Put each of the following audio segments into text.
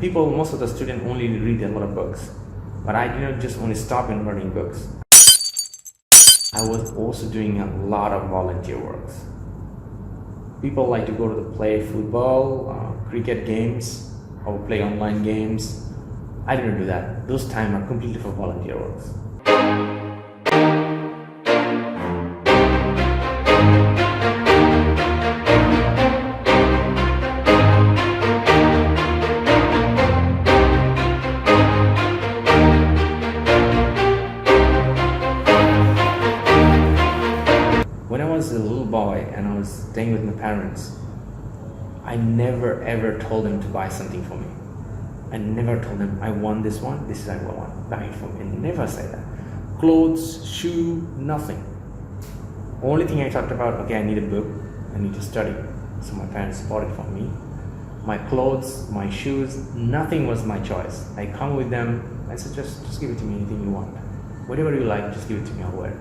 Most of the students only read a lot of books, but I didn't just only stop in learning books. I was also doing a lot of volunteer works. People like to go to play football, cricket games, or play online games. I didn't do that. Those times are completely for volunteer works. When I was a little boy and I was staying with my parents, I never ever told them to buy something for me. I never told them, I want this one, this is what I want, buy it for me. I never said that. Clothes, shoe, nothing. Only thing I talked about, okay, I need a book, I need to study. So my parents bought it for me. My clothes, my shoes, nothing was my choice. I come with them, I said, just give it to me, anything you want. Whatever you like, just give it to me, I'll wear it.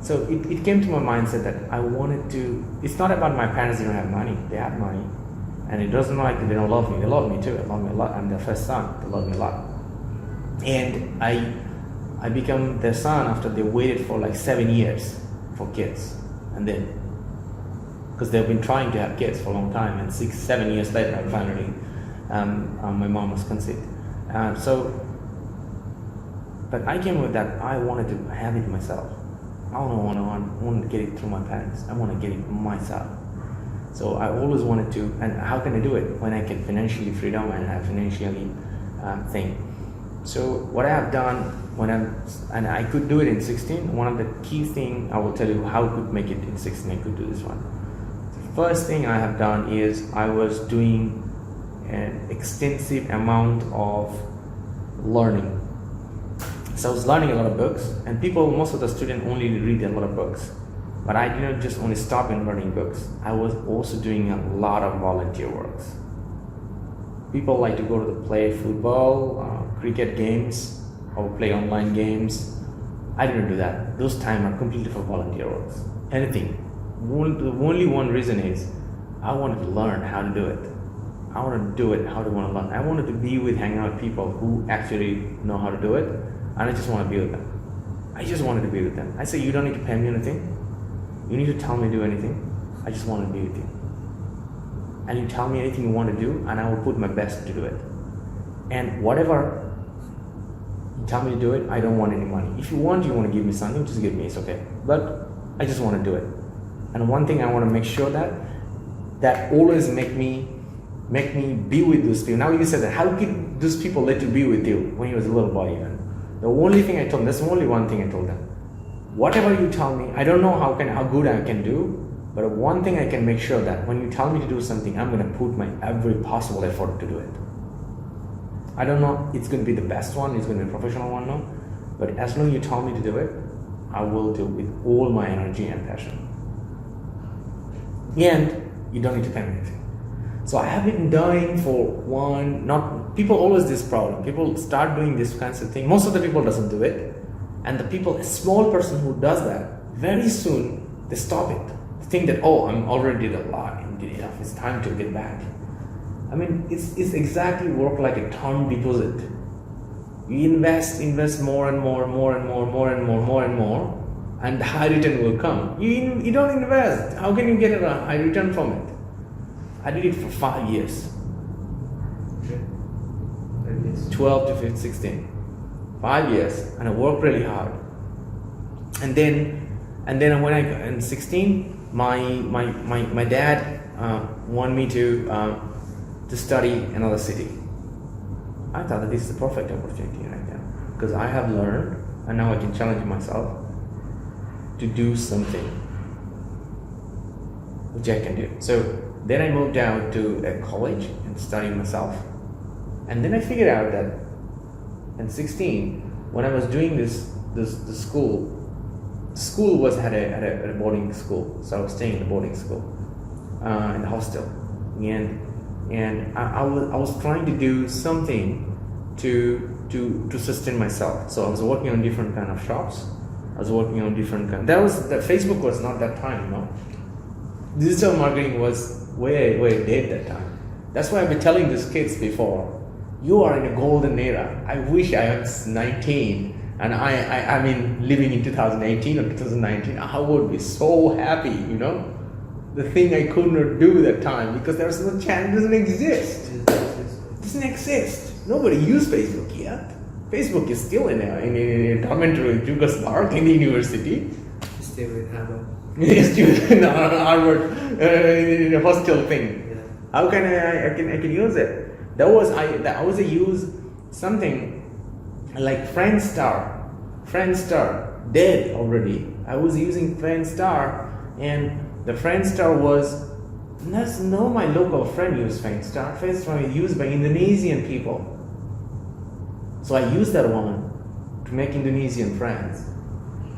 So it came to my mindset that I wanted to, it's not about my parents didn't have money, they had money. And it doesn't like they don't love me, they love me too, they love me a lot. I'm their first son, they love me a lot. And I become their son after they waited for like 7 years for kids. And then, because they've been trying to have kids for a long time, and 6-7 years later, I finally, my mom was conceived. But I came with that, I wanted to have it myself. I want to get it through my parents. I want to get it myself. So I always wanted to, and how can I do it when I can financially freedom and have financially thing. So what I have done and I could do it in 16. One of the key thing I will tell you how I could make it in 16. I could do this one. The first thing I have done is I was doing an extensive amount of learning. So I was learning a lot of books, and most of the students only read a lot of books. But I didn't just only stop in learning books. I was also doing a lot of volunteer works. People like to go to play football, cricket games, or play online games. I didn't do that. Those times are completely for volunteer works. Anything. The only one reason is I wanted to learn how to do it. I wanted to do it how to want to learn. I wanted to be with, hang out with people who actually know how to do it. And I just want to be with them. I just wanted to be with them. I say, you don't need to pay me anything. You need to tell me to do anything. I just want to be with you. And you tell me anything you want to do, and I will put my best to do it. And whatever you tell me to do it, I don't want any money. If you want to give me something, just give me, it's okay. But I just want to do it. And one thing I want to make sure that always make me be with those people. Now you said that, how could those people let you be with you when you was a little boy even? The only thing I told them, that's only one thing I told them. Whatever you tell me, I don't know how good I can do, but one thing I can make sure that when you tell me to do something, I'm going to put my every possible effort to do it. I don't know it's going to be the best one, it's going to be a professional one, no. But as long as you tell me to do it, I will do it with all my energy and passion. And you don't need to pay me anything. So I have been doing people always this problem. People start doing this kinds of thing. Most of the people doesn't do it. And a small person who does that, very soon they stop it. They think that, oh, I'm already did a lot, I did enough, it's time to get back. I mean, it's exactly work like a term deposit. You invest more and more, and the high return will come. You don't invest. How can you get a high return from it? I did it for 5 years. 12 to 15, 16. 5 years, and I worked really hard. And then when I in 16, my dad wanted me to study another city. I thought that this is the perfect opportunity right now, because I have learned, and now I can challenge myself to do something which I can do. So then I moved out to a college and studied myself. And then I figured out that in 16, when I was doing the school had a boarding school, so I was staying in the boarding school, in the hostel, and I was trying to do something to sustain myself. So I was working on different kind of shops. I was working on different kind. Facebook was not that time, Digital marketing was way dead that time. That's why I've been telling these kids before, you are in a golden era. I wish I was 19 and I mean living in 2018 or 2019. I would be so happy, you know. The thing I could not do that time because there's no chance, it doesn't exist. It doesn't exist. Nobody used Facebook yet. Facebook is still in a dormitory in Park in the university. Still with Harvard. Yes, in Harvard in a hostel thing. Yeah. How can I can use it? I was use something like Friendstar dead already. I was using Friendstar, and the Friendstar was no my local friend used Friendstar. Friendstar is used by Indonesian people. So I used that one to make Indonesian friends.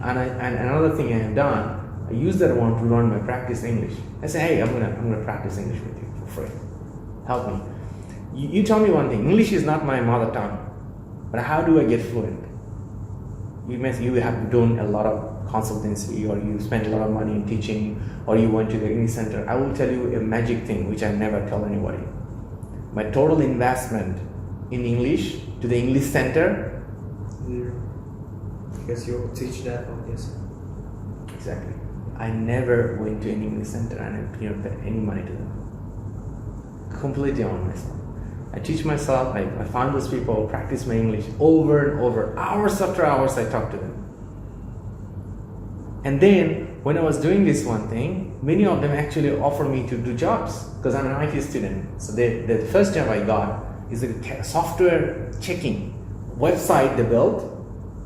And another thing I have done, I use that one to learn my practice English. I say, hey, I'm gonna practice English with you for free. Help me. You tell me one thing. English is not my mother tongue, but how do I get fluent? You have done a lot of consultancy, or you spend a lot of money in teaching, or you went to the English center. I will tell you a magic thing which I never tell anybody. My total investment in English to the English center. Yeah. Because you teach that on this. Exactly. I never went to an English center and I paid any money to them. Completely on myself. I teach myself, I find those people, practice my English over and over, hours after hours I talk to them. And then, when I was doing this one thing, many of them actually offer me to do jobs, because I'm an IT student. So the first job I got is a software checking website they built,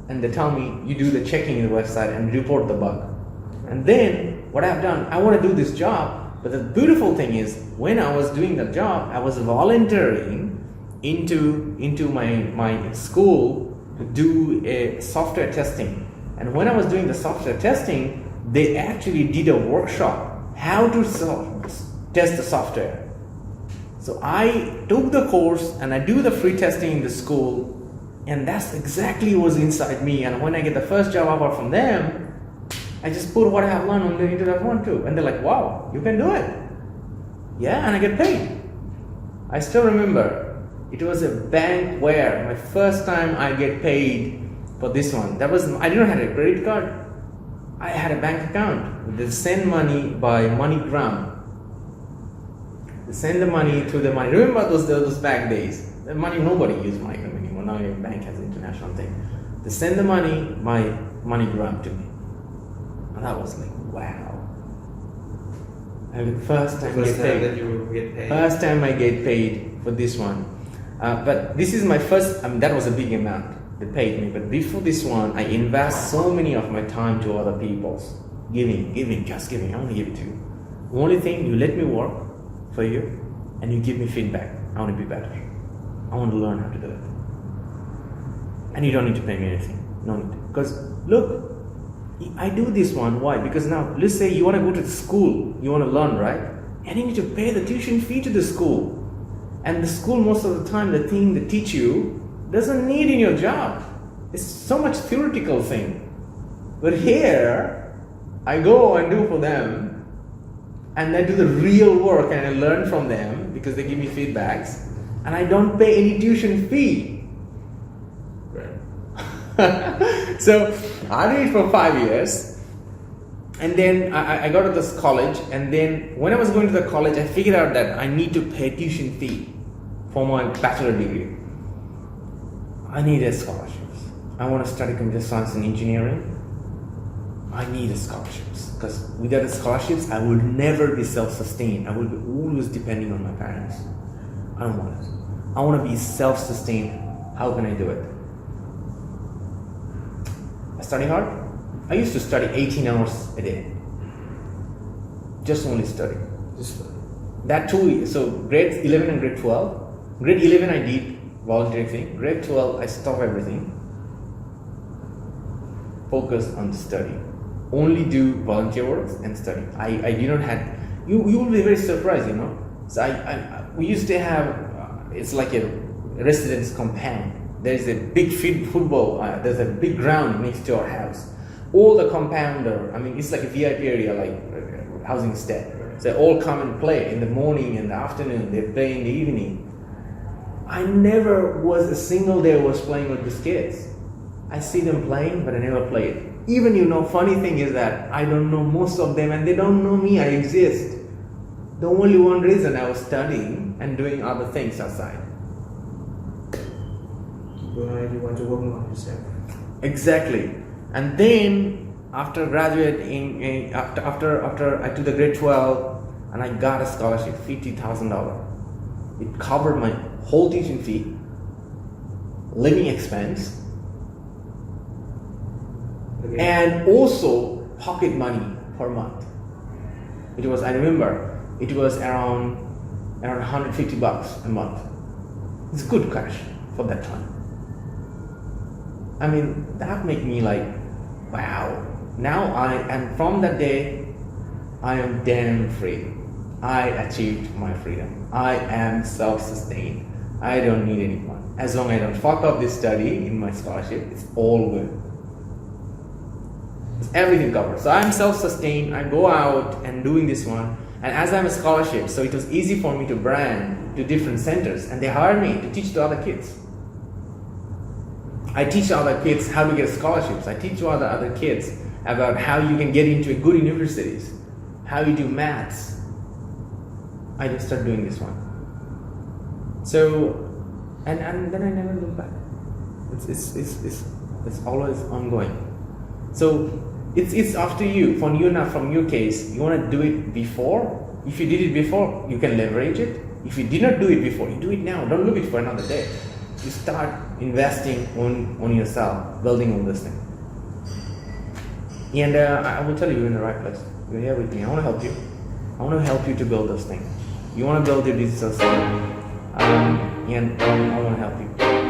and they tell me, you do the checking in the website and report the bug. And then, what I've done, I want to do this job, but the beautiful thing is, when I was doing the job, I was volunteering into my school to do a software testing. And when I was doing the software testing, they actually did a workshop how to test the software. So I took the course and I do the free testing in the school, and that's exactly what was inside me. And when I get the first job offer from them, I just put what I have learned into that one too. And they're like, wow, you can do it. Yeah, and I get paid. I still remember, it was a bank where my first time I get paid for this one. I didn't have a credit card. I had a bank account. They send money by MoneyGram. They send the money to the money. Remember those back days? The money, nobody used MoneyGram anymore. Now your bank has an international thing. They send the money by MoneyGram to me. And that was like, wow. And first time I get paid for this one. But this is my first, that was a big amount. They paid me. But before this one, I invest so many of my time to other people's. Giving, just giving. I want to give it to you. The only thing, you let me work for you and you give me feedback. I want to be better. I want to learn how to do it. And you don't need to pay me anything. No need. Because look, I do this one. Why? Because now, let's say you want to go to the school, you want to learn, right? And you need to pay the tuition fee to the school. And the school, most of the time, the thing they teach you doesn't need in your job. It's so much theoretical thing. But here, I go and do for them, and I do the real work and I learn from them because they give me feedbacks, and I don't pay any tuition fee. So I did it for 5 years, and then I got to this college, and then when I was going to the college, I figured out that I need to pay tuition fee for my bachelor degree. I needed scholarships. I want to study computer science and engineering. I needed scholarships, because without the scholarships, I would never be self-sustained. I would be always depending on my parents. I don't want it. I want to be self-sustained. How can I do it? I study hard. I used to study 18 hours a day. Just only study. That too, so grade 11 and grade 12. Grade 11 I did volunteering thing. Grade 12 I stopped everything. Focus on study. Only do volunteer work and study. I did not have, you will be very surprised, you know. So we used to have, it's like a residence compound. There's a big football, there's a big ground next to our house. All the compounder, it's like a VIP area, like housing estate. So they all come and play in the morning and the afternoon. They play in the evening. I never was a single day was playing with these kids. I see them playing, but I never played. Even funny thing is that I don't know most of them and they don't know me, I exist. The only one reason I was studying and doing other things outside. Why you want to work on yourself? Exactly. And then after graduating, after I took the grade 12 and I got a scholarship, $50,000. It covered my whole teaching fee, living expense, and also pocket money per month. I remember, it was around $150 a month. It's good cash for that time. I mean, that made me like, wow. Now and from that day, I am damn free. I achieved my freedom. I am self-sustained. I don't need anyone. As long as I don't fuck up this study in my scholarship, it's all good. It's everything covered. So I'm self-sustained. I go out and doing this one. And as I'm a scholarship, so it was easy for me to brand to different centers. And they hired me to teach to other kids. I teach other kids how to get scholarships. I teach other kids about how you can get into good universities, how you do maths. I just started doing this one. So, and then I never look back. It's always ongoing. So it's up to you. From your case, you want to do it before. If you did it before, you can leverage it. If you did not do it before, you do it now. Don't look it for another day. You start investing on yourself, building on this thing. And I will tell you, you're in the right place. You're here with me. I want to help you. I want to help you to build this thing. You want to build your digital self, and I want to help you.